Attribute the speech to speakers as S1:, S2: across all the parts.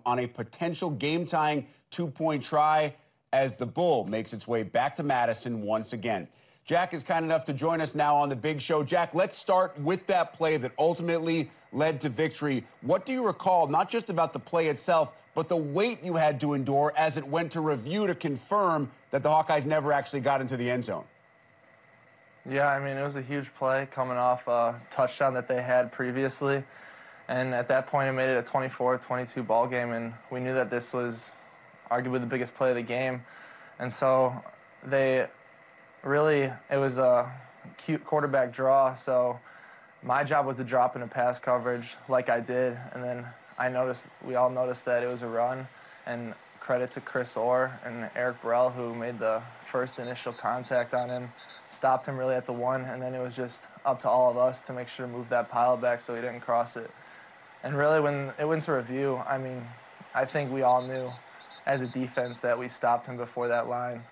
S1: on a potential game-tying two-point try as the Bull makes its way back to Madison once again. Jack is kind enough to join us now on the Big Show. Jack, let's start with that play that ultimately led to victory. What do you recall, not just about the play itself, but the weight you had to endure as it went to review to confirm that the Hawkeyes never actually got into the end zone?
S2: Yeah, I mean, it was a huge play coming off a touchdown that they had previously. And at that point, it made it a 24-22 ball game, and we knew that this was arguably the biggest play of the game. And so it was a cute quarterback draw, so my job was to drop into pass coverage like I did, and then we all noticed that it was a run, and credit to Chris Orr and Eric Burrell, who made the first initial contact on him, stopped him really at the one, and then it was just up to all of us to make sure to move that pile back so he didn't cross it. And really, when it went to review, I mean, I think we all knew as a defense that we stopped him before that line.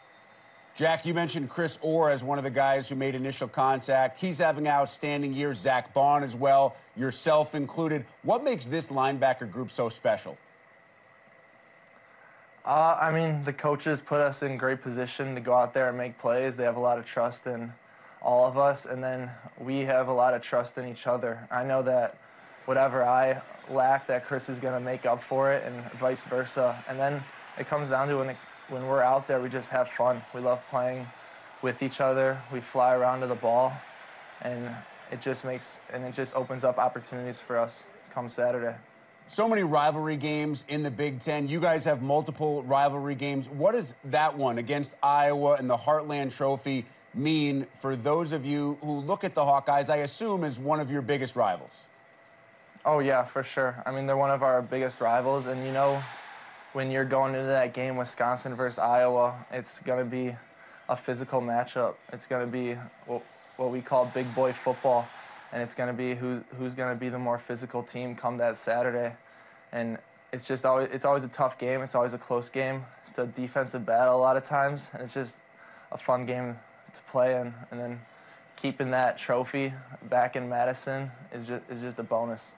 S1: Jack, you mentioned Chris Orr as one of the guys who made initial contact. He's having an outstanding year. Zach Bond as well, yourself included. What makes this linebacker group so special?
S2: I mean, the coaches put us in great position to go out there and make plays. They have a lot of trust in all of us, and then we have a lot of trust in each other. I know that whatever I lack, that Chris is going to make up for it, and vice versa. And then it comes down to when we're out there, we just have fun. We love playing with each other. We fly around to the ball, and it just opens up opportunities for us come Saturday.
S1: So many rivalry games in the Big Ten. You guys have multiple rivalry games. What does that one against Iowa and the Heartland Trophy mean for those of you who look at the Hawkeyes, I assume, as one of your biggest rivals?
S2: Oh, yeah, for sure. I mean, they're one of our biggest rivals, and you know, when you're going into that game, Wisconsin versus Iowa, it's going to be a physical matchup. It's going to be what we call big boy football, and it's going to be who's going to be the more physical team come that Saturday. And it's always a tough game. It's always a close game. It's a defensive battle a lot of times, and it's just a fun game to play in. And then keeping that trophy back in Madison is just a bonus.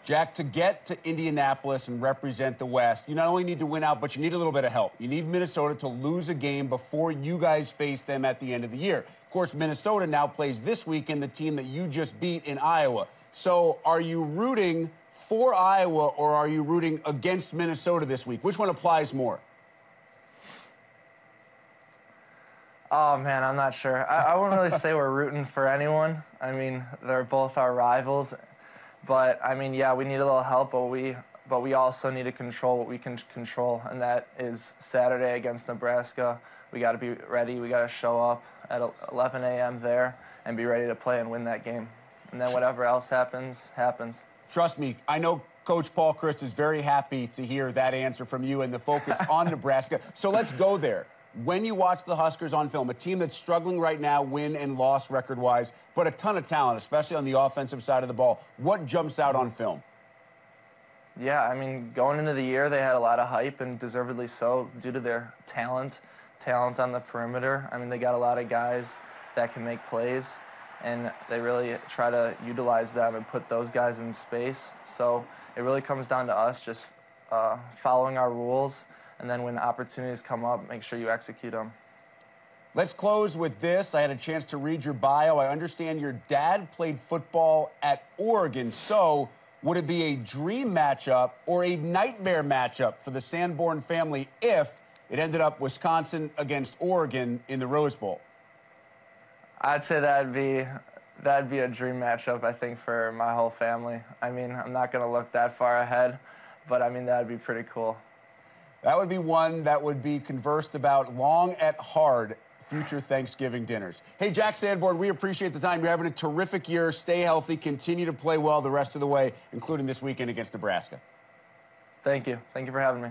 S1: Jack, to get to Indianapolis and represent the West, you not only need to win out, but you need a little bit of help. You need Minnesota to lose a game before you guys face them at the end of the year. Of course, Minnesota now plays this weekend the team that you just beat in Iowa. So are you rooting for Iowa or are you rooting against Minnesota this week? Which one applies more?
S2: Oh, man, I'm not sure. I wouldn't really say we're rooting for anyone. I mean, they're both our rivals. But, I mean, yeah, we need a little help, but we also need to control what we can control, and that is Saturday against Nebraska. We got to be ready. We got to show up at 11 a.m. there and be ready to play and win that game. And then whatever else happens, happens.
S1: Trust me, I know Coach Paul Chryst is very happy to hear that answer from you and the focus on Nebraska. So let's go there. When you watch the Huskers on film, a team that's struggling right now, win and loss record-wise, but a ton of talent, especially on the offensive side of the ball, what jumps out on film?
S2: Yeah, I mean, going into the year, they had a lot of hype, and deservedly so, due to their talent on the perimeter. I mean, they got a lot of guys that can make plays, and they really try to utilize them and put those guys in space. So it really comes down to us just following our rules, and then when opportunities come up, make sure you execute them.
S1: Let's close with this. I had a chance to read your bio. I understand your dad played football at Oregon. So would it be a dream matchup or a nightmare matchup for the Sanborn family if it ended up Wisconsin against Oregon in the Rose Bowl?
S2: I'd say that'd be a dream matchup, I think, for my whole family. I mean, I'm not going to look that far ahead, but I mean, that'd be pretty cool.
S1: That would be one that would be conversed about long at hard future Thanksgiving dinners. Hey, Jack Sanborn, we appreciate the time. You're having a terrific year. Stay healthy. Continue to play well the rest of the way, including this weekend against Nebraska.
S2: Thank you. Thank you for having me.